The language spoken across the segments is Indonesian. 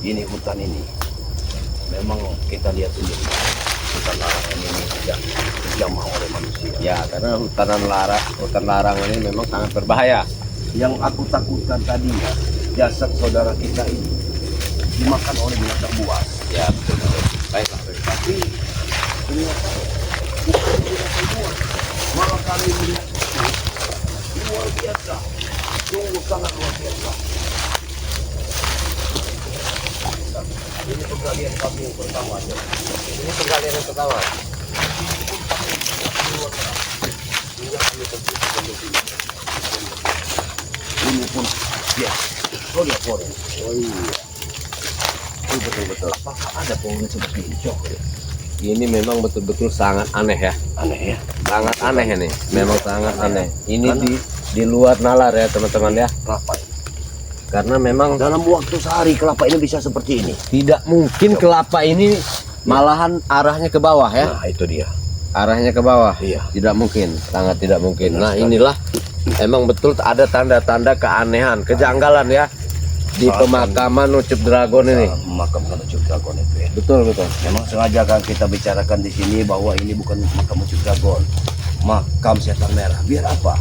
ini hutan ini memang kita lihat sendiri, hutan larangan ini tidak dijamah oleh manusia. Ya, karena hutan larangan ini memang sangat berbahaya. Yang aku takutkan tadi ya, jasad saudara kita ini dimakan oleh binatang buas. Ya, betul. Baiklah. Tapi ternyata bukan binatang buas, malah kami melihat itu luar biasa, sungguh sangat luar biasa. Ini penggalian kami yang pertama. Ini penggalian yang pertama. Ini pun ya, oh dia pohon. Oh iya, ini betul-betul. Apakah ada pohon seperti ini? Coba. Ini memang betul-betul sangat aneh ya. Aneh ya. Sangat aneh ini. Memang sangat aneh. Ini di luar nalar ya teman-teman ya. Kelapa. Karena memang Dalam waktu sehari kelapa ini bisa seperti ini. tidak mungkin kelapa ini malahan arahnya ke bawah ya. Nah itu dia. Arahnya ke bawah. Iya. Tidak mungkin, sangat tidak mungkin. Benar Nah, sekali. inilah emang betul ada tanda-tanda keanehan, kejanggalan ya di pemakaman Ucup Dragon ini. Makamkan Ucup Dragon itu ya. Betul, betul. Memang sengaja kan kita bicarakan di sini bahwa ini bukan makam Ucup Dragon, makam setan merah. Biar apa?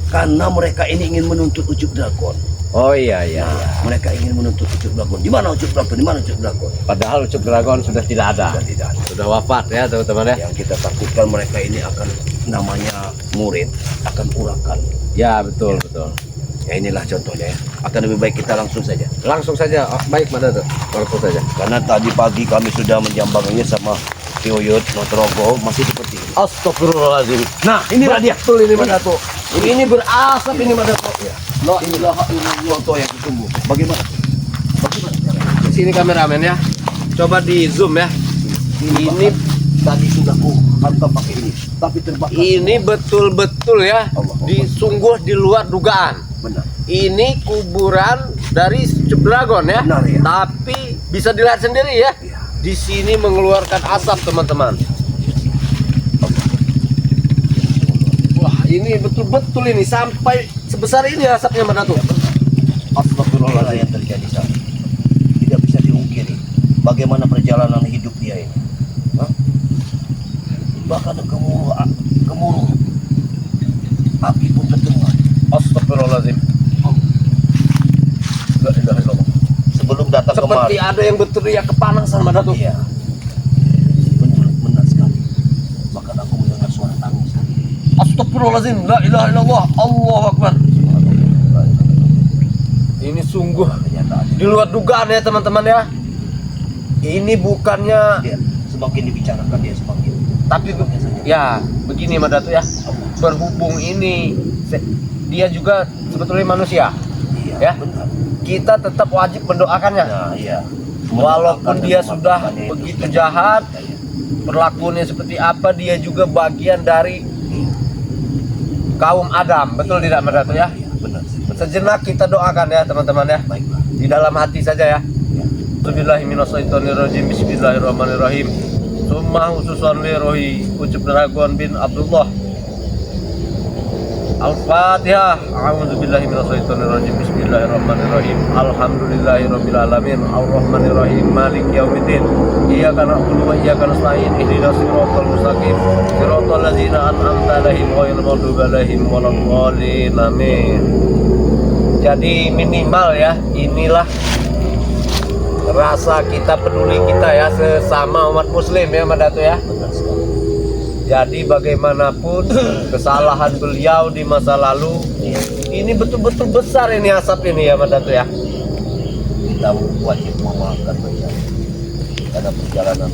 Karena mereka ini ingin menuntut Ucup Dragon. Oh iya iya. Nah, mereka ingin menuntut Ucup Dragon. Di mana Ucup Dragon? Di mana Ucup Dragon? Padahal Ucup Dragon sudah tidak ada. Sudah tidak ada. Sudah wafat ya teman-teman ya. Yang kita takutkan mereka ini akan namanya murid akan urakan. Ya betul betul. Ya inilah contohnya ya. Akan lebih baik kita langsung saja. Langsung saja. Oh, baik Mas Dato. Langsung saja. Karena tadi pagi kami sudah menjambanginya sama Kiyuyut Notrogo masih seperti ini. Astagfirullahaladzim. Nah, inilah dia. Betul ini Mas Dato. Ini berasap ini Mas Dato. Ya. La ilaha illallah contoh yang sesungguh. Bagaimana? Bagaimana caranya? Di sini kameramen ya. Coba di zoom ya. Ini tadi sudah ku hantam pakai ini, tapi terbakar. ini betul-betul ya. Sungguh di luar dugaan. Benar. Ini kuburan dari Ucup Dragon ya. Benar, ya. Tapi bisa dilihat sendiri ya. Iya. Di sini mengeluarkan asap teman-teman. Wah, ini betul-betul ini sampai sebesar ini asapnya Mas Dato. Astagfirullah yang terjadi saat ini. Tidak bisa diungkiri bagaimana perjalanan hidup dia ini. Hah? Bahkan gemuruh api pun terdengar. Astagfirullahaladzim. La ilaha illallah. Sebelum datang Seperti kemari. ada yang berteriak kepanasan Mas Dato. Iya. Benar sekali. Bahkan aku mendengar suara tangis. Astagfirullahaladzim. La ilaha illallah. Allahu Akbar. Ini sungguh di luar dugaan ya teman-teman ya. Ini bukannya Dia semakin dibicarakan dia semakin. tapi ya begini Mas Dato ya. Berhubung ini dia juga sebetulnya manusia. Iya. Ya. Benar. Kita tetap wajib mendoakannya. Nah, iya. Walaupun dia sudah Memaafkannya itu begitu sudah jahat, kita, ya. perlakuannya seperti apa, dia juga bagian dari kaum Adam. Betul tidak Mas Dato ya? Iya, benar. Sejenak kita doakan ya teman-teman ya. Baiklah. Di dalam hati saja ya. Ya. Bismillahirrahmanirrahim. Bismillahirrahmanirrahim. Summa khususan li rohi Ucup Dragon bin Abdullah. Al-Fatihah. A'udzubillahi minasyaitonirrajim. Bismillahirrahmanirrahim. Alhamdulillahirabbil alamin. Arrahmanirrahim. Maliki yaumiddin. Iyyaka na'budu wa iyyaka nasta'in. Ihdinas siratal mustaqim. Siratal ladzina an'amta 'alaihim ghairil maghdubi 'alaihim waladdallin. Amin. Jadi minimal ya, inilah rasa kita peduli kita ya sesama umat muslim ya Mas Dato ya. Benar sekali. Jadi bagaimanapun kesalahan beliau di masa lalu, ini betul-betul besar ini asap ini ya Mas Dato ya. Kita wajib memaafkan mereka karena perjalanan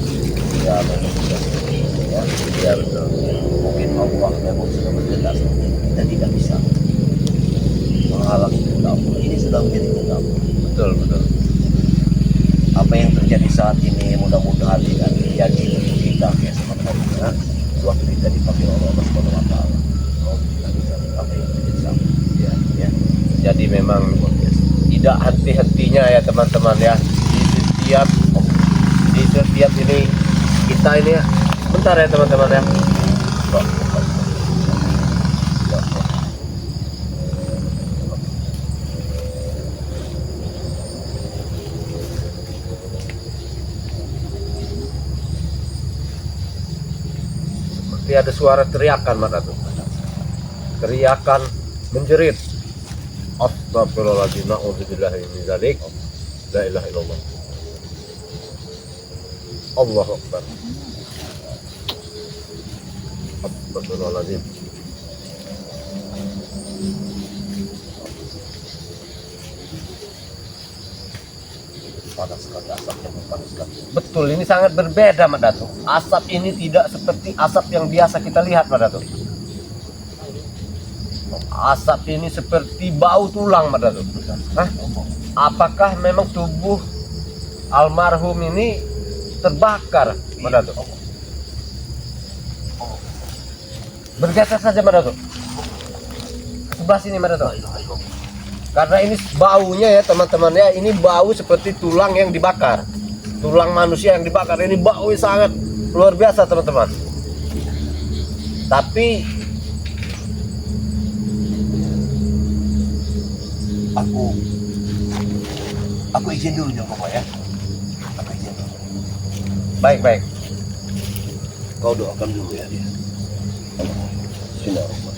dia memang sudah seperti ini ya. Iya betul. Mungkin Allah memang sudah berkehendak seperti ini. Kita tidak bisa menghalangi kehendak Allah. Ini sudah menjadi kehendak Allah. Betul betul. Apa yang terjadi saat ini mudah-mudahan tidak terjadi untuk kita ya teman-teman ya. Waktu kita dipanggil oleh Allah Subhanahu wa taala. Oh, kita bisa apa yang terjadi saat ini. Ya. Ya. Jadi memang tidak henti-hentinya ya teman-teman ya. Di setiap ini kita ini bentar ya teman-teman ya. seperti ada suara teriakan Mak Datuk. Teriakan menjerit. Astagfirullahaladzim, na'udzubillahi min dzalik. La ilaha illallah. Allahu Akbar. Astagfirullahaladzim. Panas sekali asapnya, panas sekali. Betul, ini sangat berbeda Mak Datuk. Asap ini tidak seperti asap yang biasa kita lihat Mak Datuk. Asap ini seperti bau tulang Mak Datuk. Hah? Apakah memang tubuh almarhum ini terbakar Mak Datuk? Bergeser saja Mak Datuk. Sebelah sini Mak Datuk. Karena ini baunya ya teman-teman ya, ini bau seperti tulang yang dibakar. Tulang manusia yang dibakar, ini bau sangat luar biasa teman-teman. Tapi aku izin dulu Bapak ya. Aku izin dulu. baik. Kau doakan dulu ya dia. Bismillahirrahmanirrahim.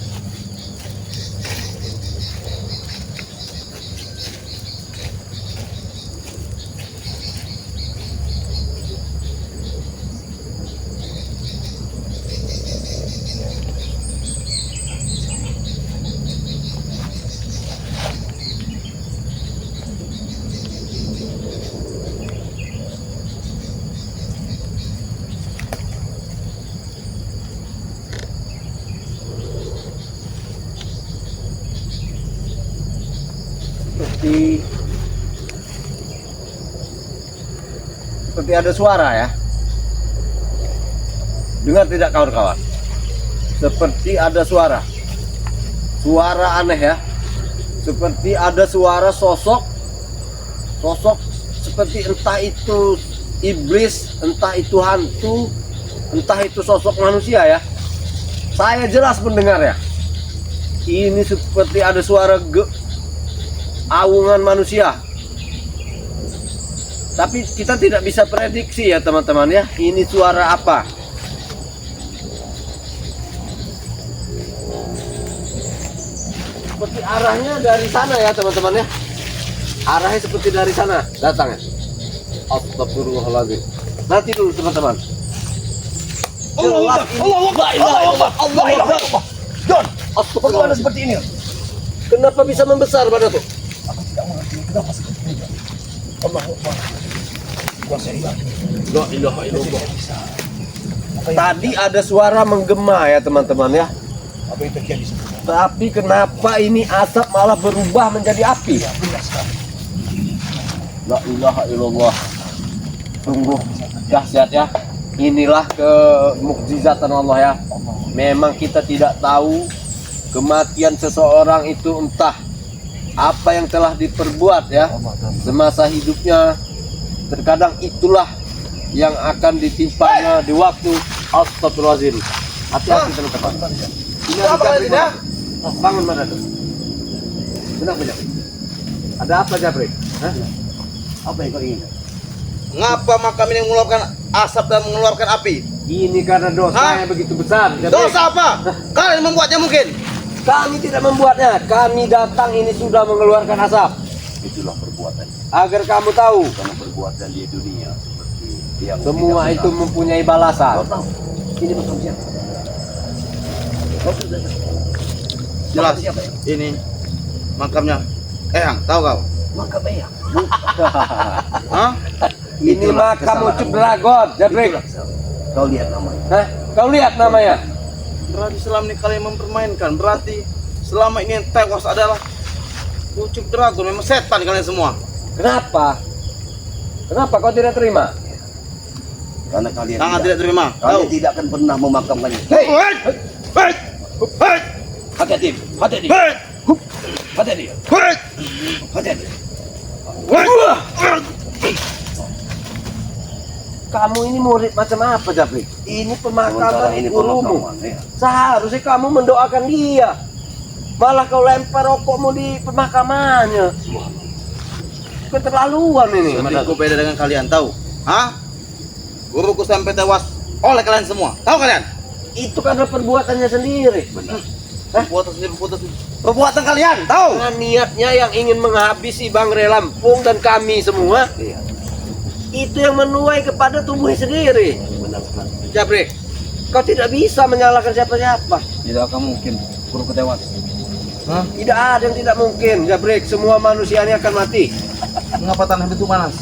Seperti ada suara ya. Dengar tidak kawan-kawan? Seperti ada suara. Suara aneh ya. Seperti ada suara sosok seperti entah itu iblis, entah itu hantu, entah itu sosok manusia ya. Saya jelas mendengar ya. Ini seperti ada suara aungan manusia. Tapi kita tidak bisa prediksi ya teman-teman ya, ini suara apa. Seperti arahnya dari sana ya teman-teman ya. Arahnya seperti dari sana datang ya. Astagfirullahaladzim. Nanti dulu teman-teman. Allah Don, bagaimana seperti ini? Kenapa bisa membesar pada tuh? Aku tidak mengerti kenapa seperti ini. Allah Akbar. Kuasa ilah. La ilaha illallah. Tadi ada suara menggema ya teman-teman ya. Apa yang terjadi sebenarnya? Tapi kenapa ini asap malah berubah menjadi api? Benar sekali. La ilaha illallah. Sungguh dahsyat ya. Inilah kemukjizatan Allah ya. Memang kita tidak tahu kematian seseorang itu entah apa yang telah diperbuat ya semasa hidupnya. Terkadang itulah yang akan ditimpanya di waktu astagfirullahaladzim. Hati-hati teman-teman. Ini apa tidak? Bangun mana tuh? Kenapa Jabri? Ada apa Jabri? Hah? Apa yang kau inginkan? Ngapa makam ini mengeluarkan asap dan mengeluarkan api? Ini karena dosa yang begitu besar. Jabri. Dosa apa? Kalian membuatnya mungkin? Kami tidak membuatnya. Kami datang ini sudah mengeluarkan asap. Itulah perbuatan. Agar kamu tahu Karena perbuatan di dunia seperti yang semua tidak itu benar. mempunyai balasan. Kau tahu? Ini makam siapa? Kau sudah tahu? Jelas. Makam siapa ya? Ini makamnya Eyang, tahu kau? Makam Eyang. Hah? Ini Itulah makam kesalahan. Ucup Dragon, Jabri. Itulah kesalahan. Kau lihat namanya. Hah? Kau lihat namanya? Berarti selama ini kalian mempermainkan. Berarti selama ini yang tewas adalah Ucup Dragon. Memang setan kalian semua. Kenapa? Kenapa kau tidak terima? Karena kalian Sangat tidak terima. kalian Tahu? tidak akan pernah memakamkannya. Hei, Hei! Hei! Hei! Hati-hati, hati-hati, Hei! hati-hati, Hei! hati-hati. kamu ini murid macam apa, Jabri? Ini Sementara pemakaman ini gurumu. pemakaman, ya. Seharusnya kamu mendoakan dia. Malah kau lempar rokokmu di pemakamannya. Keterlaluan ini. Aku beda dengan kalian, tahu? Hah? Guruku sampai tewas oleh kalian semua. Tahu kalian? Itu karena perbuatannya sendiri. Benar. Perbuatan kalian, tahu? Dengan niatnya yang ingin menghabisi Bang Relampung dan kami semua, Iya, itu yang menuai kepada tubuhnya sendiri. benar sekali. Jabrik, kau tidak bisa menyalahkan siapa-siapa. Tidak akan mungkin guruku tewas. Hah? Tidak ada yang tidak mungkin, Jabrik. Semua manusia ini akan mati. Mengapa tanah itu panas?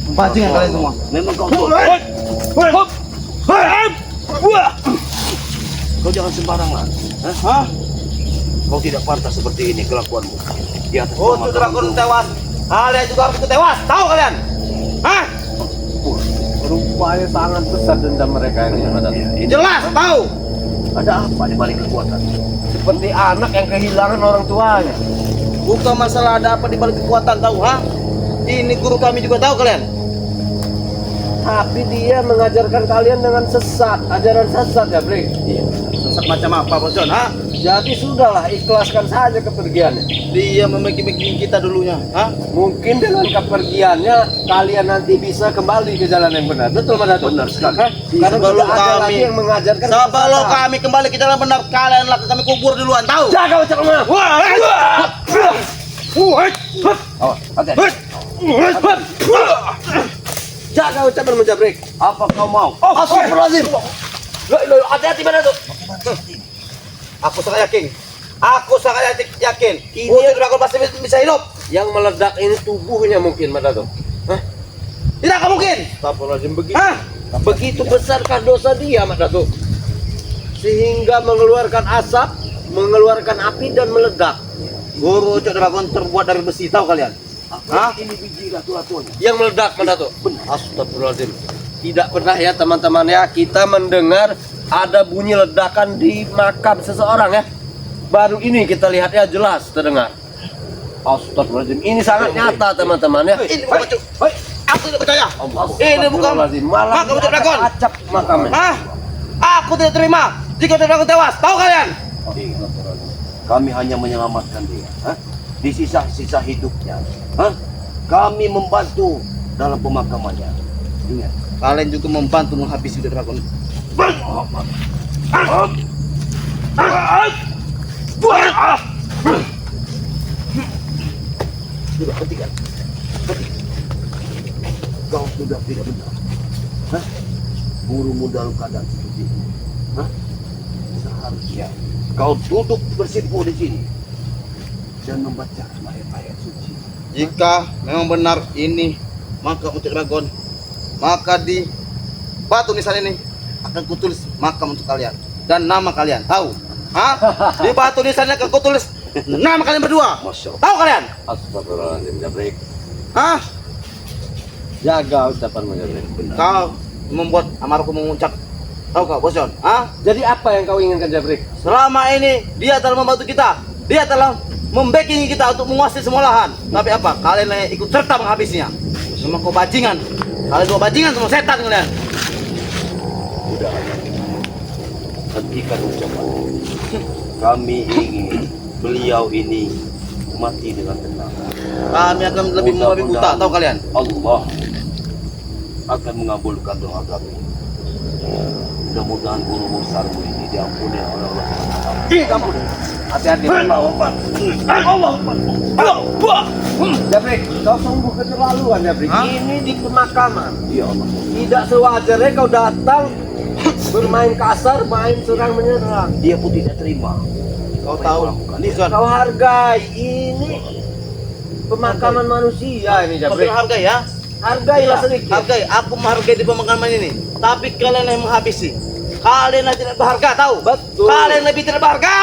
Bajingan kalian semua. Memang kau Kau jangan sembarangan. Hah? Kau tidak pantas seperti ini kelakuanmu. Di atas Oh, pemakaman sudah aku guru. tewas. Kalian juga harus ikut tewas. Tahu kalian? Hah? Rupanya sangat besar dendam mereka ini. Ini Jelas, tahu? ada apa di balik kekuatan? Seperti anak yang kehilangan orang tuanya. Bukan masalah ada apa di balik kekuatan, tahu? Hah? Ini guru kami juga tahu kalian. Tapi dia mengajarkan kalian dengan sesat, ajaran sesat, Jabrik. Iya. Sesat macam apa, Bos John? Hah? Jadi sudahlah, ikhlaskan saja kepergiannya. Dia memaki-maki kita dulunya. Hah? Mungkin dengan kepergiannya kalian nanti bisa kembali ke jalan yang benar. Betul, Mas Datuk? Benar sekali. Hah? Karena Sebelum tidak ada kami- lagi yang mengajarkan Sebelum kesesatan. kami kembali ke jalan benar, kalian lah kami kubur duluan, tahu? Jaga ucapanmu. Oh, oke. Jaga ucapanmu, Jabrik. Apa kau mau? Astagfirullahaladzim. Hati-hati, Mas Datuk. Aku sangat yakin. Aku sangat yakin. Ini- Putri Dragon pasti bisa hidup. Yang meledak ini tubuhnya mungkin, Mas Datuk. Hah? Tidak akan mungkin. Astagfirullahaladzim, begitu. Hah? Begitu besarkah dosa dia, Mas Datuk? Sehingga mengeluarkan asap, mengeluarkan api dan meledak. Guru Cok Dragon terbuat dari besi, tahu kalian? Hah? Ini biji ratu-ratunya. Yang meledak, Mas Datuk. Astagfirullahaladzim. Tidak pernah ya teman-teman ya kita mendengar ada bunyi ledakan di makam seseorang ya. Baru ini kita lihat ya jelas terdengar. Astagfirullahaladzim. Ini sangat nyata teman-teman ya. Ini bukan Cok. Aku tidak percaya. Ini bukan Astagfirullahaladzim. Malah makam Cok Dragon. acap makamnya. Hah? Aku tidak terima jika Cok Dragon tewas. Tahu kalian? Kami hanya menyelamatkan dia. Hah? Di sisa-sisa hidupnya. Hah? Kami membantu dalam pemakamannya. Ingat. Kalian juga membantu menghabisi Cok Dragon. Sudah hentikan. Kau sudah tidak benar. Hah? Gurumu dalam keadaan seperti ini. Hah? Seharusnya kau duduk bersimpuh di sini dan membaca ayat-ayat suci. Jika memang benar ini makam untuk Dragon, maka di batu nisan ini akan kutulis makam untuk kalian dan nama kalian. Tahu? Hah? Di batu nisannya akan kutulis nama kalian berdua. Masya Allah. Tahu kalian? Astagfirullahaladzim, Jabrik. Hah? Jaga ucapanmu, Jabrik. Kau membuat amarku memuncak. Tahu kau, Bos John? Hah? Jadi apa yang kau inginkan, Jabrik? Selama ini dia telah membantu kita. Dia telah membacking kita untuk menguasai semua lahan. Tapi apa? Kalian yang ikut serta menghabisnya. Memang kau bajingan. Kalian dua bajingan semua setan kalian. Udah. Hentikan ucapan. Kami ingin beliau ini mati dengan tenang. Kami akan lebih buta, tahu kalian? Allah akan mengabulkan doa kami. Mudah-mudahan guru besarmu ini diampuni oleh Allah SWT. Diampuni. Hati-hati. Jabrik, kau sungguh keterlaluan, Jabrik. Hah? Ini di pemakaman. Ya Allah. Tidak sewajarnya kau datang bermain kasar, main serang menyerang. Dia pun tidak terima. Kau tahu? Bos John. Kau hargai ini pemakaman manusia ini, Kau Jabrik. hargai ya? Hargailah sedikit. Hargai. Aku menghargai di pemakaman ini. Tapi kalian yang menghabisi. Kalian yang tidak berharga, tahu? Betul. Kalian lebih tidak berharga.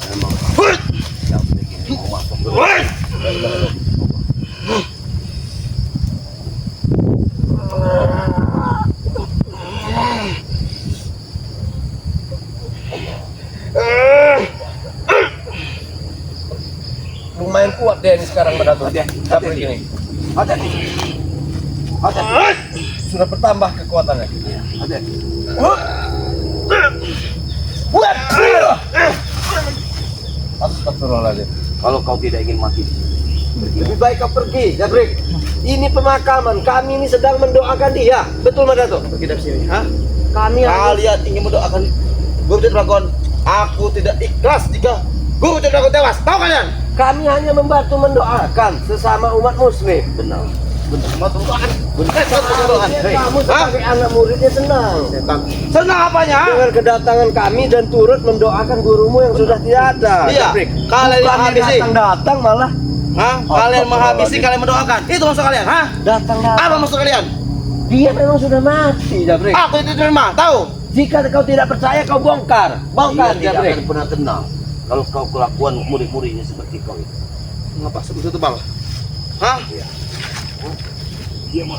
Memang yang begini mau masuk ke Lumayan kuat dia ini sekarang berdatul. Hati-hati. Jabrik ini. hati-hati. Hati-hati. Sudah bertambah kekuatannya. Ya, hati-hati. Astagfirullahaladzim. Kalau kau tidak ingin mati di sini, Lebih baik kau pergi, Jabrik. Ini pemakaman, kami ini sedang mendoakan dia. Betul, Madato? Pergi dari sini. Hah? Kami Kalian ingin mendoakan Guru Cak Dragon? Aku tidak ikhlas jika Guru Cak Dragon tewas. Tahu kalian? kami hanya membantu mendoakan sesama umat muslim. Benar. Semua mendoakan. Benar. Mendoakan. Kamu sebagai anak muridnya senang Senang apanya? dengan kedatangan kami dan turut mendoakan gurumu yang sudah tidak ada. Iya. Jabrik. Kalian Bukannya menghabisi. datang malah Hah? Kalian menghabisi, kalian mendoakan. Itu maksud kalian, hah? datang. Apa maksud kalian? Dia memang sudah mati, Jabrik. Aku itu terima, tahu? Jika kau tidak percaya, kau bongkar. Bongkar, Dia tidak Jabrik. akan pernah tenang kalau kau kelakuan murid-muridnya seperti kau itu. Mengapa sebegitu tebal? Hah? Dia mah.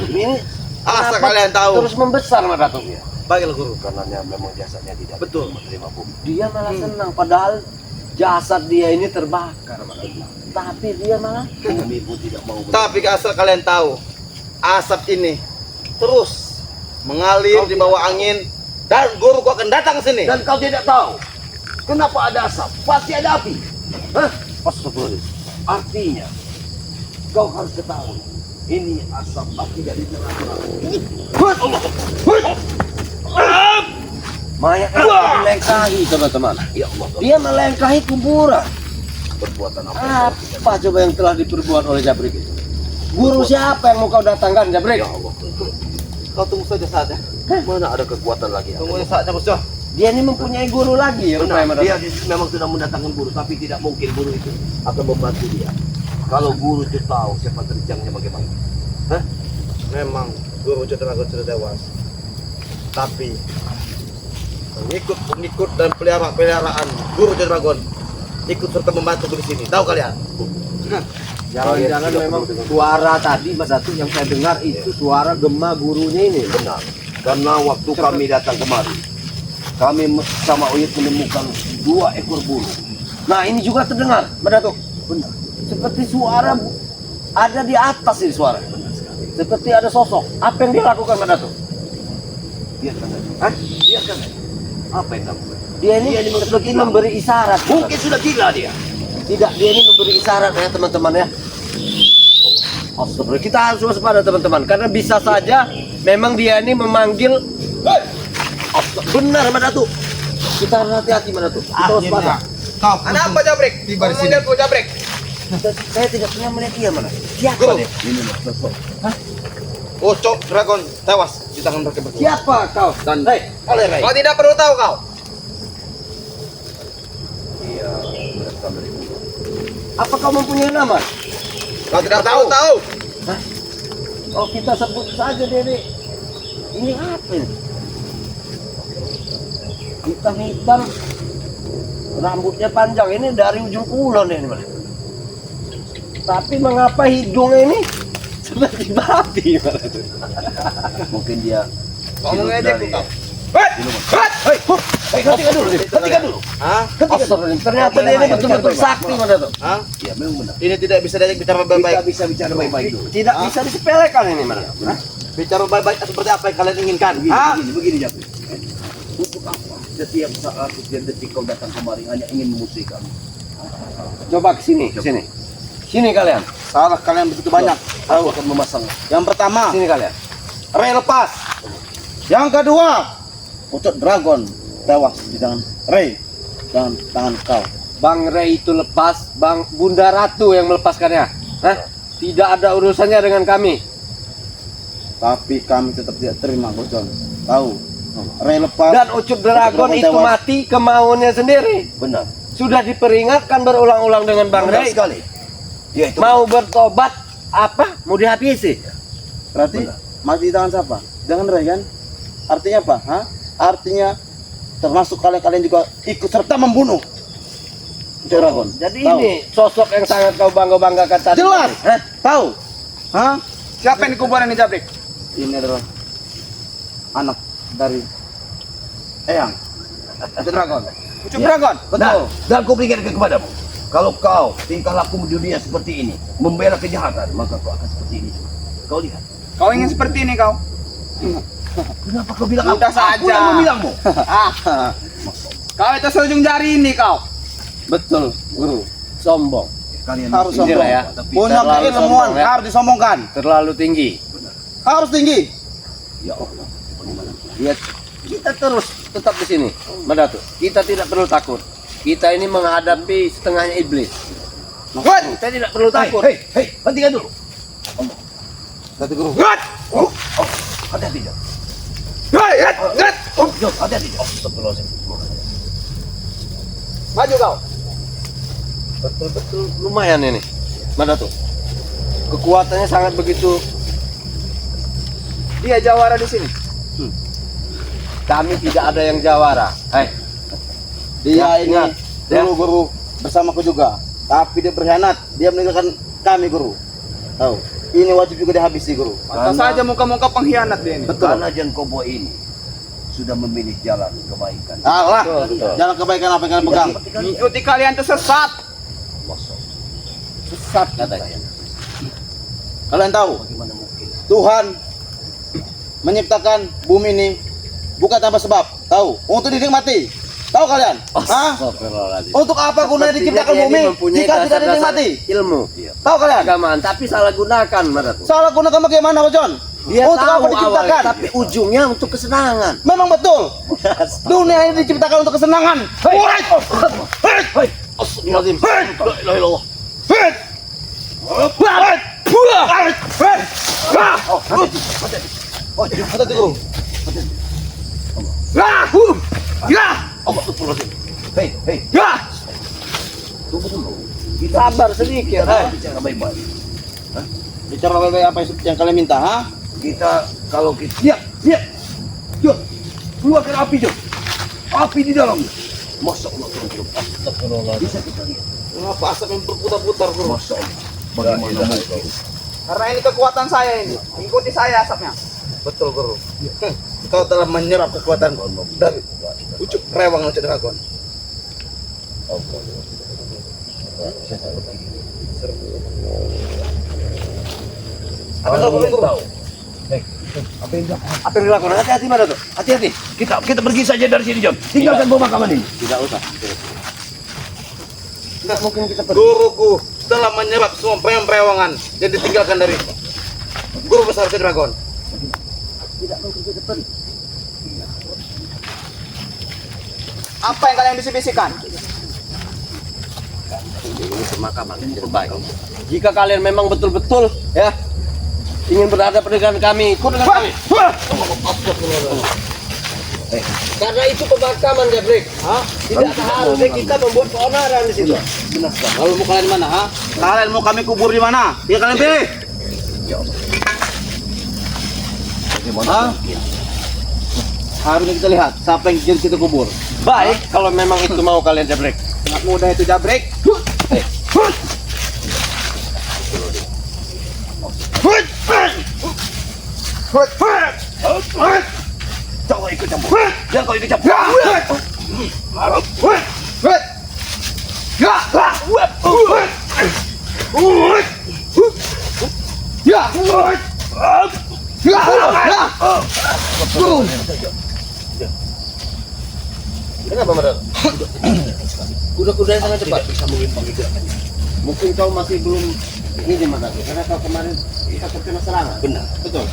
Ini Asal kenapa kalian tahu. terus membesar Madato ya. Baiklah Guru. Karena memang jasadnya tidak Betul. menerima bumi. Dia malah senang padahal jasad dia ini terbakar, Madato. Tapi dia malah Bumi pun tidak mau. Tapi asal kalian tahu, asap ini terus mengalir di bawah angin dan guruku akan datang ke sini. Dan kau tidak tahu kenapa ada asap? Pasti ada api. Hah? Astagfirullah. Artinya kau harus ketahui ini asap api dari neraka. mayat itu melengkahi, teman-teman. Ya Allah, Dia melengkahi kuburan. perbuatan apa? Apa coba yang telah diperbuat oleh Jabrik itu? Guru siapa yang mau kau datangkan, Jabrik? Ya Allah, Kau tunggu saja saatnya. mana ada kekuatan lagi? Tunggu saatnya bosnya. Dia ini mempunyai guru lagi ya, Benar, rupanya, dia Madato. memang sudah mendatangkan guru, tapi tidak mungkin guru itu akan membantu dia. Kalau guru itu tahu siapa terjangnya bagaimana. Hah? Memang guru Cak Dragon sudah tewas. Tapi pengikut dan peliharaan guru Cak Dragon ikut serta membantu di sini. Tahu kalian? Jangan-jangan memang suara tadi, Mas Datu, yang saya dengar itu suara gema gurunya ini. Benar. Karena waktu kami datang kemari, kami sama Uyut menemukan 2 ekor bulu. Nah, ini juga terdengar, Madato. Benar. Seperti suara ada di atas ini suara. Seperti ada sosok. Apa yang dia lakukan, Madato? Biarkan saja. Hah? Biarkan saja. Apa yang kamu? Dia ini seperti memberi isyarat. Mungkin sudah gila dia. Tidak, dia ini memberi isyarat ya, teman-teman ya. Astagfirullah. Kita harus waspada, teman-teman, karena bisa saja memang dia ini memanggil. Benar, Madato. Kita harus hati-hati, Madato. Kita waspada. Kau ada apa Jabrik? Tiba di sini. Jabrik. Saya tidak pernah melihat dia, mana? Siapa Guru. dia? Ini loh, sosok. Oh, Cak Dragon tewas di tangan mereka berdua. Siapa kau? Dan Hei, Rai. kau tidak perlu tahu kau. Iya, berasal dari bulu. apa kau mempunyai nama? Kau tidak tahu. Oh, kita sebut saja dia ini. Ini apa ini? Hitam-hitam, rambutnya panjang, ini dari ujung kulon ini, Mas. Tapi mengapa hidungnya ini seperti babi, Mas? Mungkin dia Kau hidup mengejek dari- kau. Hentikan dulu, hentikan dulu. Hah? Astagfirullah, ternyata dia ini betul-betul sakti, Mas. Hah? Ya memang benar. Ini tidak bisa diajak bicara Kita baik-baik. bisa bicara baik-baik dulu. Tidak bisa disepelekan ini, Mas. Bicara baik-baik seperti apa yang kalian inginkan. Begini, Hah? begini, Japri. Untuk apa? Setiap saat, setiap detik kau datang kemari hanya ingin memusuhi kami. Coba ke sini, ke sini. Sini kalian, Salah kalian begitu banyak. Aku akan memasang Yang pertama, sini kalian. Ray lepas. Yang kedua, Ucok Dragon tewas di tangan Ray dan tangan kau. Bang Ray itu lepas, Bang Bunda Ratu yang melepaskannya. Hah? Tidak ada urusannya dengan kami. Tapi kami tetap tidak terima, Bocon. Tahu? Ray lepas. Dan Ucup Dragon itu tewas. mati kemauannya sendiri. benar. Sudah diperingatkan berulang-ulang dengan Bang Benar Ray. sekali. Dia itu Mau bertobat, apa? Mau dihabisi. Berarti Benar. mati di tangan siapa? Jangan Ray kan? Artinya apa? Hah? Artinya termasuk kalian juga ikut serta membunuh Ucok Dragon. Jadi Tahu? ini sosok yang sangat kau bangga-banggakan tadi. Jelas. Hah? Tahu? Hah? Siapa yang dikuburan ini Jabrik? Ini adalah anak dari Eyang Ucok Dragon. Ucup Dragon. Betul. Nah, dan kau berikan kepadamu. Kalau kau tingkah laku di dunia seperti ini, membela kejahatan, maka kau akan seperti ini. Kau lihat. Kau ingin seperti ini kau? Kenapa kau bilang Udah aku? Aku saja. yang membilangmu. Kau itu seujung jari ini kau. Betul, guru. Sombong. Kalian Harus masih- sombong. Inilah ya. Punya Terlalu keilmuan sombong, ya. harus disombongkan. Terlalu tinggi. Harus tinggi. Ya Allah, bagaimana? Ya, kita terus tetap di sini, Madatu. Kita tidak perlu takut. Kita ini menghadapi setengahnya iblis. What? Kita tidak perlu takut. Hei, hentikan dulu. Satu guru. What? Oh, hati-hati, Jok. Jok, hati-hati, Jok. Astagfirullahaladzim. Maju kau. Betul-betul lumayan ini, Madatu. Kekuatannya sangat begitu. Dia jawara di sini. Kami tidak ada yang jawara. Hai, Dia Ya, ini ingat, ya. guru-guru bersamaku juga. Tapi dia berkhianat. Dia meninggalkan kami guru. Tahu? Ini wajib juga dihabisi guru. Pantas saja muka-muka pengkhianat dia ini. Karena Jan Kobo ini sudah memilih jalan kebaikan. Allah, Betul. jangan kebaikan apa yang kalian pegang. Ikuti kalian itu sesat. sesat katanya. Kalian tahu Bagaimana mungkin? Tuhan menciptakan bumi ini bukan tanpa sebab. Tahu? Untuk dinikmati. Tahu kalian? Hah? Astagfirullahaladzim. Untuk apa gunanya Sepertinya diciptakan dia ini bumi mempunyai jika tidak dasar-dasar dinikmati? ilmu, Tahu kalian? keagamaan, tapi salah gunakan, Madatu. Salah gunakan bagaimana, Pak John? Dia Untuk tahu apa diciptakan? awalnya, tapi ujungnya untuk kesenangan. Memang betul. Dunia ini diciptakan untuk kesenangan. Alright. Hei, astagfirullahaladzim. La ilaha illallah. Oh, hati-hati. Oh, Hati-hati guru. astagfirullahaladzim. Hei, tunggu dulu. Kita Sabar sedikit. bicara baik-baik. Bicara baik-baik apa yang kalian minta, ha? Kita kalau kita lihat, Jok, keluarkan api, Jok. Api di dalam. Masya Allah, astagfirullahaladzim. Bisa kita lihat. Kenapa asap yang berputar-putar, guru? Masya Allah. Bagaimana mungkin? Karena ini kekuatan saya ini. Ikuti saya asapnya. Betul, guru. Kau telah menyerap kekuatan dari ucuk rewang ucuk dragon. Apa yang kau guru? tahu? Hei, apa yang dilakukan? Apa yang dilakukan? Hati-hati, Madatu. Hati-hati. Kita pergi saja dari sini, John. Tinggalkan pemakaman ini. Tidak usah. Tidak mungkin kita pergi. Guruku telah menyerap semua prewangan yang ditinggalkan dari guru besar ucuk dragon. Tidak mungkin kita pergi. Apa yang kalian bisi-bisikan? Ini pemakaman yang terbaik. Jika kalian memang betul-betul ya ingin berada dengan kami, ikut dengan kami. Karena itu pemakaman, Jabrik. Tidak seharusnya kita membuat keonaran di situ. Lalu mau kalian di mana, ha? Kalian mau kami kubur di mana? Ya kalian pilih. Bagaimana Hah? mungkin? Harusnya kita lihat siapa yang jadi kita kubur. Baik, kalau memang itu mau kalian, Jabrik. Sangat mudah itu Jabrik. Jangan ikut campur. Jangan kau ikut campur. Kenapa, Madal? Kuda-kudanya sangat cepat. Tidak bisa mengimbang itu. Mungkin kau masih belum ini, Madal. Karena kau kemarin kita terkena serangan. Benar. Betul.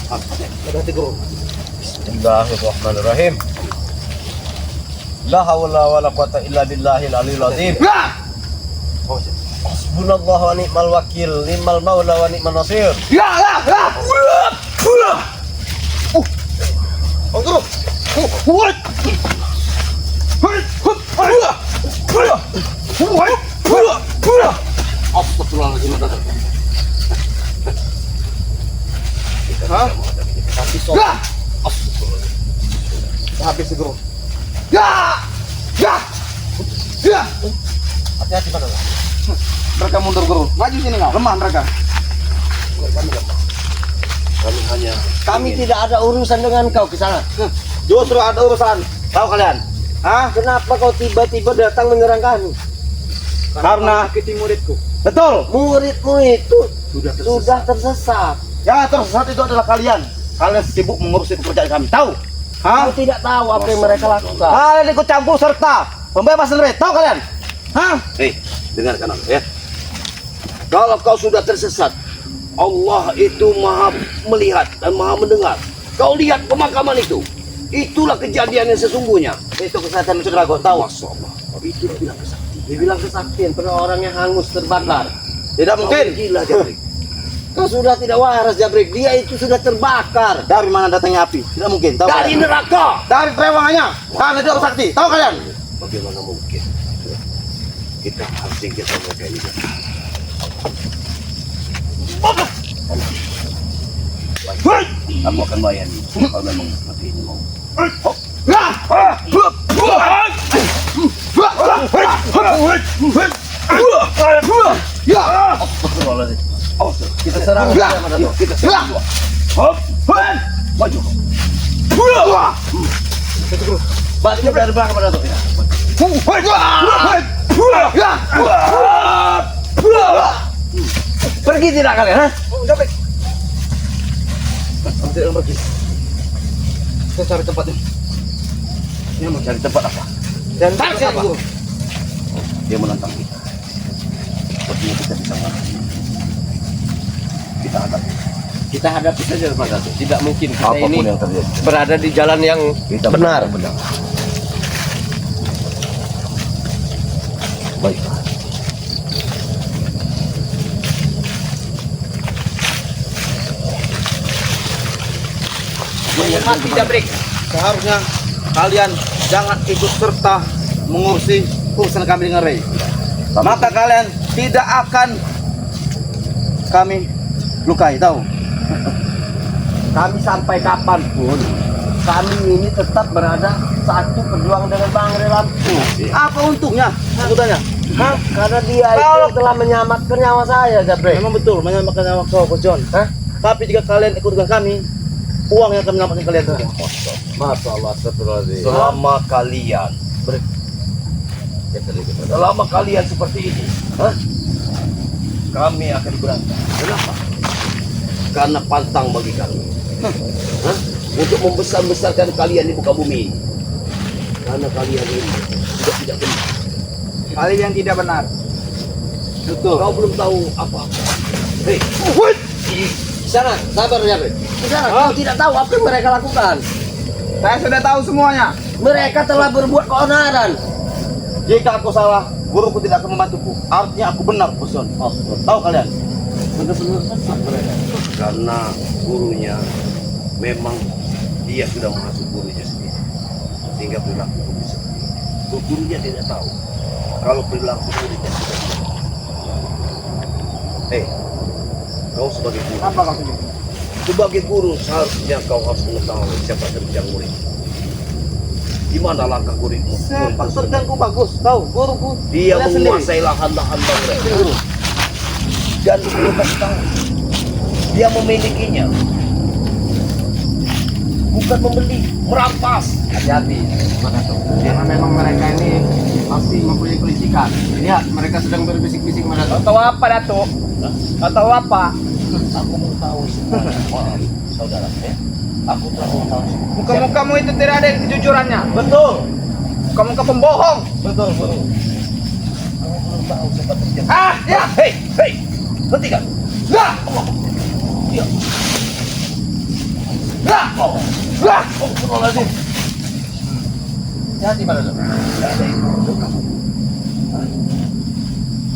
Hati-hati guru. Bismillahirrahmanirrahim. La haula wala quwata illa billahil aliyil azim. Hasbunallahu wa ni'mal wakil, ni'mal maula wa ni'man nasir. Oh guru. Astagfirullahaladzim. Hah? Habis guru. Hati-hati, Madal. Mereka mundur guru. Maju sini kau. Lemah mereka. Kami hanya Kami tidak ada urusan dengan kau ke sana. Justru ada urusan. Tahu kalian? Hah? Kenapa kau tiba-tiba datang menyerang kami? Karena Menyakiti muridku. betul. Muridmu itu sudah tersesat. Yang tersesat itu adalah kalian. Kalian sibuk mengurusi pekerjaan kami. Tahu? Kau tidak tahu apa yang mereka lakukan. Kalian ikut campur serta pembebasan mereka. Tahu kalian? Hah? Hei, dengarkan aku ya. Kalau kau sudah tersesat, Allah itu maha melihat dan maha mendengar. Kau lihat pemakaman itu. Itulah kejadian yang sesungguhnya. Itu kesehatan Musik Dragon. Tahu? Masya Allah. Itu dibilang kesaktian. Dibilang kesaktian, pernah orang yang hangus terbakar. Tidak mungkin. Kau gila, Jabrik. Kau sudah tidak waras, Jabrik. Dia itu sudah terbakar. Dari mana datangnya api? Tidak mungkin. Tahu Dari kalian? neraka. Dari terewangannya. Karena dia sakti. Tahu kalian? Bagaimana mungkin? Kita harus singkirkan mereka ini. Aku akan layani kalau memang seperti ini mau. Kita serang dia, Madato. Kita serang. Maju. Bantu dari belakang, Madato. Pergi tidak kalian, ha? Tidak pergi. Saya cari tempatnya. Dia mau cari tempat apa? Cari tempat apa? Dia menantang kita. Sepertinya kita bisa menang. Kita hadapi. Kita hadapi saja Mas Dato. Tidak mungkin kita Apapun ini yang terjadi. berada di jalan yang Kita benar. benar. Baiklah. Mati Jabrik. Seharusnya kalian jangan ikut serta mengurusi urusan kami dengan Ray. Maka kalian tidak akan kami lukai, tahu? Kami sampai kapanpun kami ini tetap berada satu perjuangan dengan Bang Ray Lampung. Apa untungnya? Aku tanya. Hah? Karena dia Kalau- itu telah menyelamatkan nyawa saya, Jabrik. Memang betul menyelamatkan nyawa kau, Bos John. Hah? Tapi jika kalian ikut dengan kami, uang yang akan menyelamatkan kalian semua. Masya Allah, astagfirullahaladzim. Selama kalian selama kalian seperti ini, hah? Kami akan berantak. Kenapa? Karena pantang bagi kami. Hah? Untuk membesar-besarkan kalian di muka bumi. Karena kalian ini sudah tidak benar. Kalian tidak benar. Betul. Kau belum tahu apa-apa. Hei, di sana, sabar ya, Bre. Di sana, kau tidak tahu apa yang mereka lakukan. Saya sudah tahu semuanya. Mereka telah berbuat keonaran. Jika aku salah, guruku tidak akan membantuku. Artinya aku benar, Bos John. Tahu kalian? Benar-benar sesat mereka. Karena gurunya memang dia sudah menghasut gurunya sendiri. Sehingga perilaku guru seperti itu. Gurunya tidak tahu kalau perilaku gurunya sudah tidak. Hei, kau sebagai guru. Apa maksudnya? Sebagai guru seharusnya kau harus mengetahui siapa terjang murid. Di mana langkah muridmu? Sepak terjangku bagus. Tahu, guruku. Dia Kalian sendiri. menguasai lahan-lahan mereka. Guru. Dan belum kasih tahu. Dia memilikinya. Bukan membeli, merampas. Hati-hati, Mas Dato. Karena memang mereka ini pasti mempunyai kelicikan. Lihat, mereka sedang berbisik-bisik, Mas Dato. Atau apa, Datuk? Atau apa? Aku mau tahu semuanya. Maaf, saudara. Ya. Aku telah mau tahu semua. Muka-mukamu itu tidak ada kejujurannya. Betul. Muka-muka pembohong. Betul, guru. Aku belum tahu siapa terjadi. Ah, ya. Hei, hei, hentikan. Lah. Ya. Lah. Oh, Lah. astagfirullahaladzim. Hati-hati, Mas Dato. Tidak ada yang perlu kamu.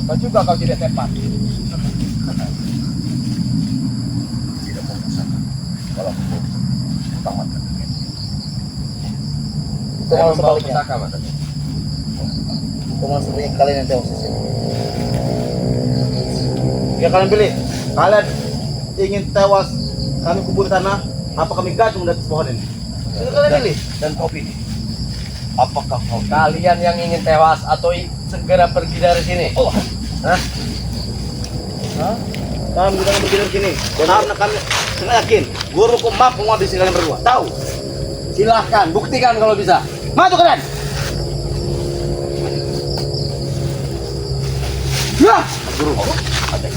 Kau juga kau tidak tepat. Tidak mau kesana. Kalau aku mau tamatkan dengan dia. Saya membawa sebaliknya. pusaka, Mas Dato. Hukuman seperti kalian yang tewas di sini. Ya kalian pilih. Kalian ingin tewas kami kubur di tanah, apa kami gantung di atas pohon ini? Itu kalian pilih. Dan kau pilih. Apakah kau Kalian yang ingin tewas atau segera pergi dari sini? Oh, Hah? Kami tidak akan begini begini. Karena kami sangat yakin guruku mampu menghabisi kalian berdua. Tahu? Silahkan, buktikan kalau bisa. Maju kalian. Ya, guru. Oh, ada.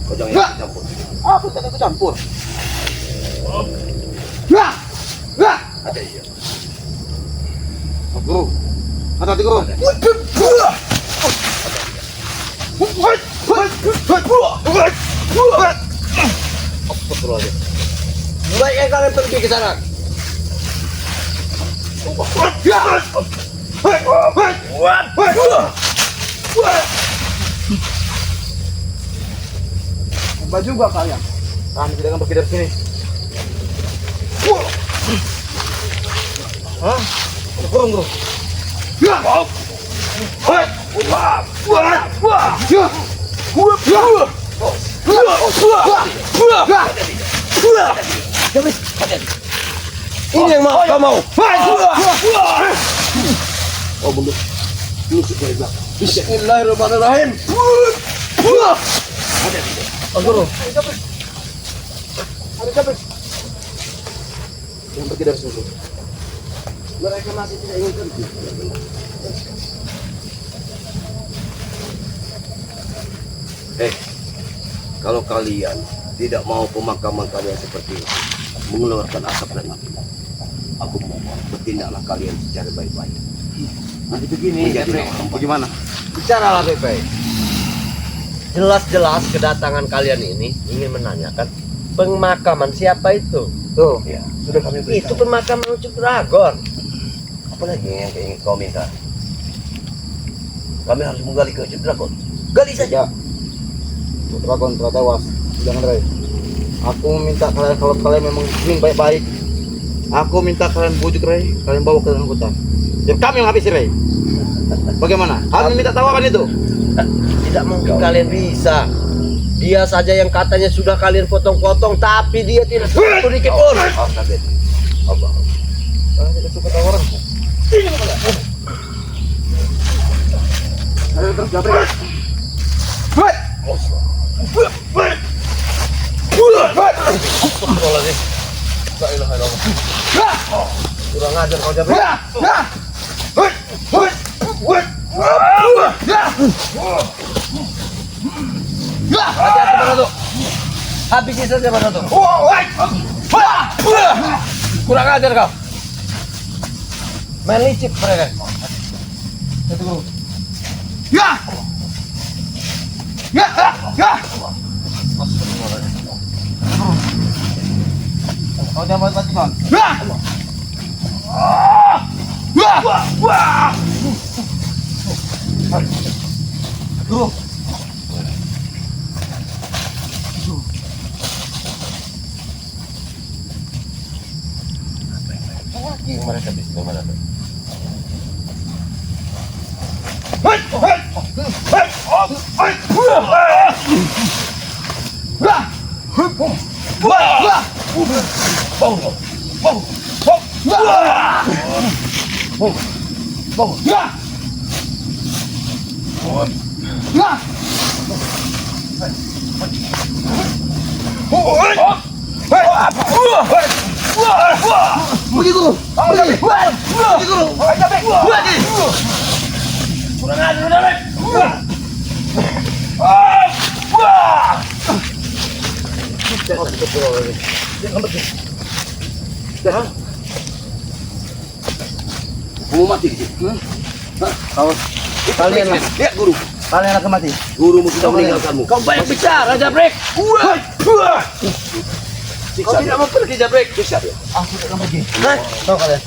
Kau jangan Ya. ikut campur. aku tidak ikut campur. Ya, Ada iya. Oh, guru. Hati-hati guru. Astagfirullahaladzim. Baiknya kalian pergi ke sana. Coba juga kalian. Kami tidak akan pergi dari sini. Hah? Guru, guru. Ini yang mau kau mau. Oh mundur. Nusuk dari belakang. Bismillahirrahmanirrahim. Oh guru. Jangan pergi dari sini. Mereka masih tidak ingin pergi. Kalau kalian tidak mau pemakaman kalian seperti ini, mengeluarkan asap dan api, aku mohon bertindaklah kalian secara baik-baik. Nanti begini, Bagaimana? bicaralah baik-baik. Jelas-jelas kedatangan kalian ini ingin menanyakan pemakaman siapa itu. Tuh, Ya, sudah kami itu pemakaman Ucup Dragon. Apa lagi yang ingin kau minta? Kami harus menggali ke Ucup Dragon. Gali saja. Dragon telah tewas. Jangan Ray. Aku minta kalian, kalau kalian memang ingin baik-baik, aku minta kalian bujuk Ray, kalian bawa ke dalam hutan. Jadi kami yang habisi Ray. Bagaimana? Kami minta tawaran itu. Tidak mungkin kalian bisa. Dia saja yang katanya sudah kalian potong-potong, tapi dia tidak satu dikit pun. Allah. Kalian tidak suka tawaran. Ayo terus Jabrik. Astagfirullahaladzim. La ilaha illallah. Kurang ajar kau Jabrik. Hati-hati mana tuh? Habisi saja mana tuh? Kurang ajar kau. Main licik mereka. Satu guru. Kau jangan mati kan? Guru. Lagi mereka di situ mana tuh? Pergi guru. Pergi guru. Pergi. Kurang ajar Jabrik. Mau mati di sini. Kalian lah. Lihat guru. Kalian akan mati. Gurumu sudah meninggalkanmu. Kau banyak bicara Jabrik. Kau tidak mau pergi Jabrik. Siksa dia. Aku tidak akan pergi. Tahu kalian.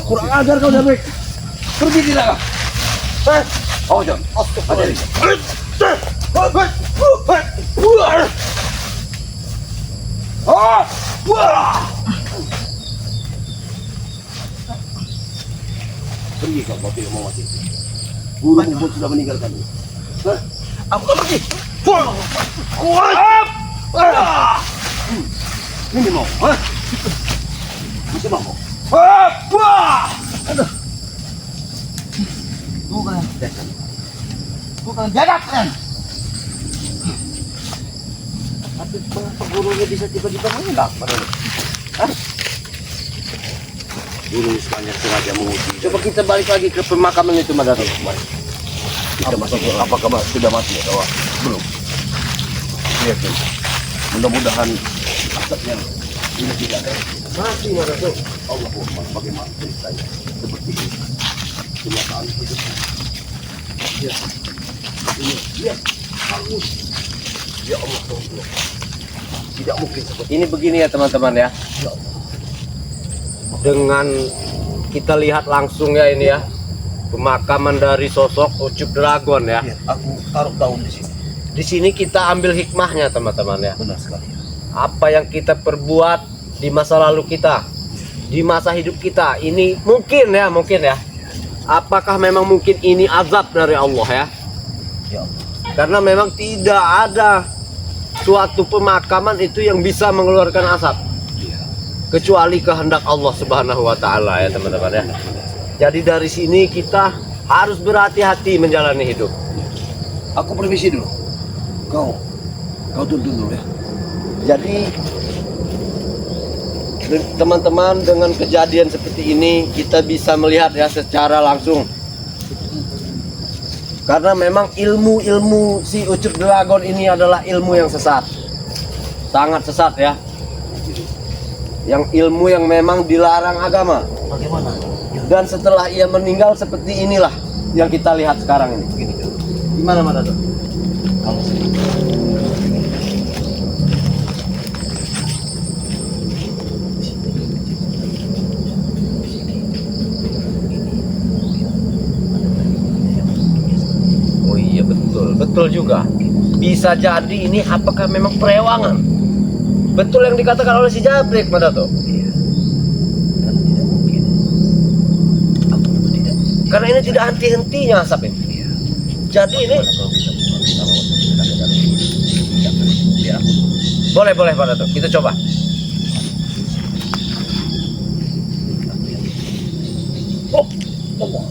Kurang ajar kau Jabrik. Pergi tidak kau? Oh jangan. Pergi kau kalau tidak mau mati. Gurumu pun sudah meninggalkanmu. Aku akan pergi. Ini mau, masih mau. Tunggu kalian. Tunggu kalian. Jadap kalian. Tapi kenapa gurunya bisa tiba-tiba meninggal? Guru sebanyak sengaja menguji. Coba kita balik lagi ke pemakaman itu Madara. Kita masuk. Apakah sudah mati atau belum? Lihat nih. Mudah-mudahan asapnya Ini tidak ada. Masih mana tuh? Allah Akbar, bagaimana ceritanya? Seperti ini. Kenyataan hidupnya. Ya. Ini, ya. Bagus. Ya Allah, Allah. Tidak mungkin seperti Ini begini ya teman-teman ya. Ya Allah. Dengan kita lihat langsung ya ini ya. Pemakaman dari sosok Ucup Dragon ya. Ya, aku taruh daun di sini. Di sini kita ambil hikmahnya teman-teman ya. Benar sekali. Apa yang kita perbuat di masa lalu kita, di masa hidup kita, ini mungkin ya. Apakah memang mungkin ini azab dari Allah ya? Ya Allah. Karena memang tidak ada suatu pemakaman itu yang bisa mengeluarkan asap Iya. kecuali kehendak Allah Subhanahu wa taala ya teman-teman ya. Jadi dari sini kita harus berhati-hati menjalani hidup. Aku permisi dulu. Kau tuntun dulu ya. Jadi teman-teman, dengan kejadian seperti ini kita bisa melihat ya secara langsung. Karena memang ilmu si Ucup Dragon ini adalah ilmu yang sesat. Sangat sesat ya. Yang ilmu yang memang dilarang agama. Bagaimana? Ya, Dan setelah ia meninggal seperti inilah yang kita lihat sekarang ini. begini kan. Gimana Mas Dato? Kamu sendiri. Oh iya betul juga. Bisa jadi ini apakah memang perewangan? Betul yang dikatakan oleh si Jabrik Mas Dato. Iya. Karena tidak mungkin. Aku juga tidak. Karena ini tidak henti-hentinya asap ini. Iya. Jadi ini Kalau kita bisa lewat tenaga dalam ini, jangan biar aku. boleh Mas Dato. Kita coba. Oh, Allah.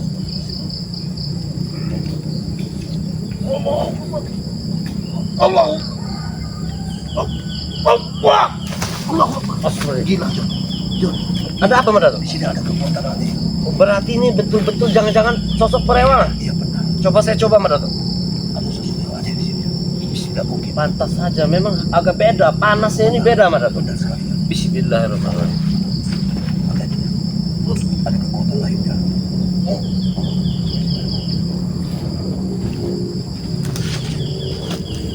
Allah. Allah. Allah. Gila, John. John, Ada apa Mas Dato? di sini ada kekuatan aneh. Berarti ini betul-betul jangan-jangan sosok perewangan. Iya benar. Coba saya coba Mas Dato. Ada sesuatu yang aneh di sini. Tidak mungkin. Pantas saja, memang agak beda. Panasnya ini beda Mas Dato. Benar sekali. Bismillahirrahmanirrahim. Ada kekuatan lainnya.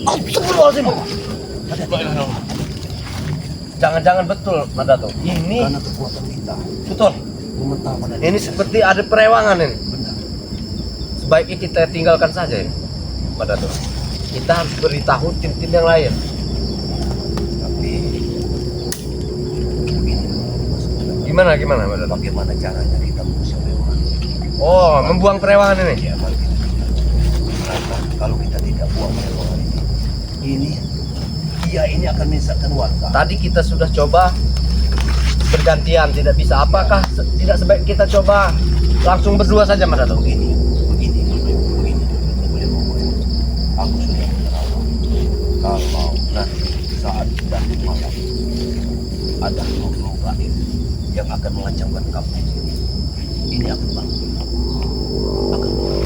Astagfirullahaladzim. Jangan-jangan betul Mas Dato. Ini Karena kekuatan kita betul. memental pada Ini seperti ada perewangan ini. benar. Sebaiknya kita tinggalkan saja ini Mas Dato. Kita harus beritahu tim-tim yang lain. Tapi begini, Gimana Mas Dato? bagaimana caranya kita mengusir hewan? Oh, membuang perewangan ini. Ya kalau kita tidak. Karena kalau kita tidak buang hewan ini dia ini akan menyesatkan warga. Tadi kita sudah coba bergantian, tidak bisa. Apakah tidak sebaik kita coba langsung berdua saja Mas Dato? Begini. Aku sudah menerawang. Kalau nanti saat sudah malam ada roh gaib yang akan mengancamkan kamu di sini. Ini akan bangkit.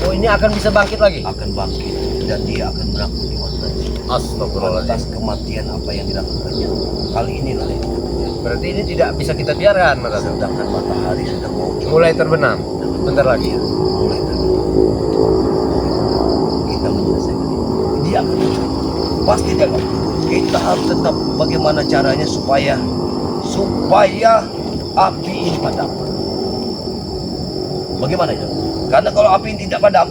Oh, ini akan bisa bangkit lagi? Akan bangkit dan dia akan beraku di warga di sini. Astagfirullahaladzim. Atas kematian apa yang dilakukannya. Kali inilah yang kita kerjakan. Berarti ini tidak bisa kita biarkan Mas Dato. Sedangkan matahari sedang mau Mulai terbenam. Bentar lagi. mulai terbenam. Kita menyelesaikan ini. Dia akan muncul. Pasti dia akan. Kita harus tetap bagaimana caranya supaya api ini padam. Bagaimana itu? Karena kalau api ini tidak padam,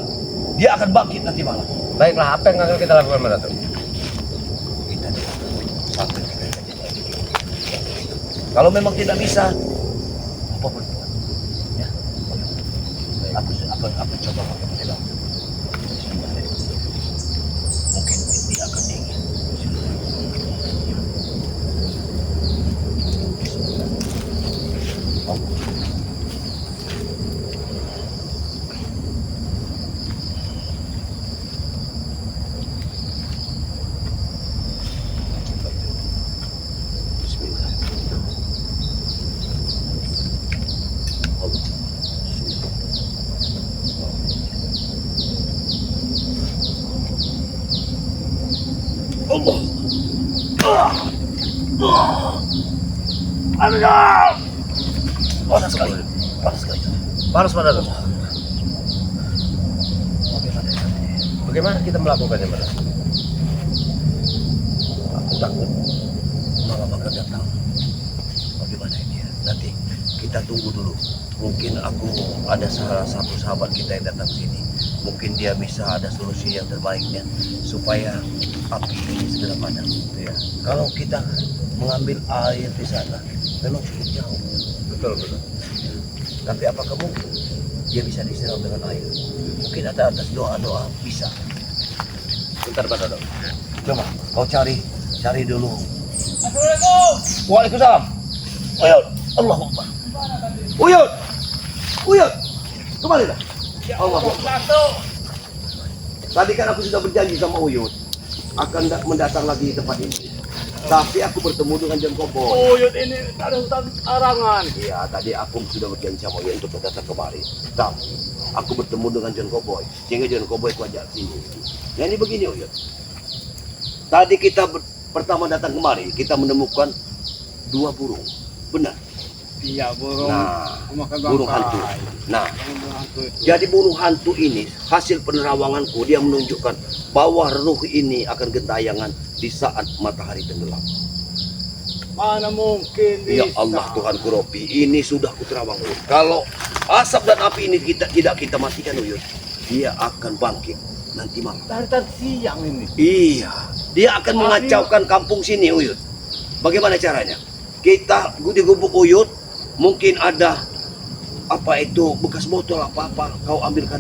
dia akan bangkit nanti malam. Baiklah, apa yang akan kita lakukan Mas Dato? Kita tidak sampai kita jadi. Kalau memang tidak bisa, apa boleh buat? Ya, aku coba pakai penyelam. Mungkin dia akan dingin. Aduh ya. Panas sekali. Panas sekali. Panas mana tuh? Bagaimana ya? Bagaimana kita melakukannya, Mas? Aku takut Mama bakal datang. Bagaimana ini ya? Nanti kita tunggu dulu. Mungkin aku ada salah satu sahabat kita yang datang sini. Mungkin dia bisa ada solusi yang terbaiknya supaya api ini segera padam. Ya. Kalau kita mengambil air di sana, memang cukup jauh. Betul, betul. Tapi apakah mungkin dia bisa disiram dengan air? Mungkin ada atas doa-doa bisa. Bentar, Pak Dodo. Coba kau cari dulu. Assalamualaikum. Waalaikumsalam. Uyut, Allahu Akbar. Uyut, Uyut, kembali dah. Allahu Akbar. Tadi kan aku sudah berjanji sama Uyut akan mendatang lagi di tempat ini. Tapi aku bertemu dengan John Koboy. Uyut ini ada hutan arangan. Iya, tadi aku sudah berjanji sama Uyut untuk datang kemari. Tapi aku bertemu dengan John Koboy, sehingga John Koboy ku ajak sini. Nah ini begini Uyut. Tadi kita pertama datang kemari, kita menemukan 2 burung. Benar. Iya, burung. Nah, Makan burung hantu. Nah, jadi burung hantu ini hasil penerawanganku dia menunjukkan bahwa ruh ini akan gentayangan di saat matahari tenggelam. Mana mungkin Ya Allah Tuhan Kuropi, ini sudah kuterawang Uyut. Kalau asap dan api ini tidak kita matikan Uyut, dia akan bangkit nanti malam. dari tadi siang ini. Iya, dia akan mengacaukan kampung sini Uyut. Bagaimana caranya? Kita di gubuk Uyut, mungkin ada apa itu bekas botol apa-apa, kau ambilkan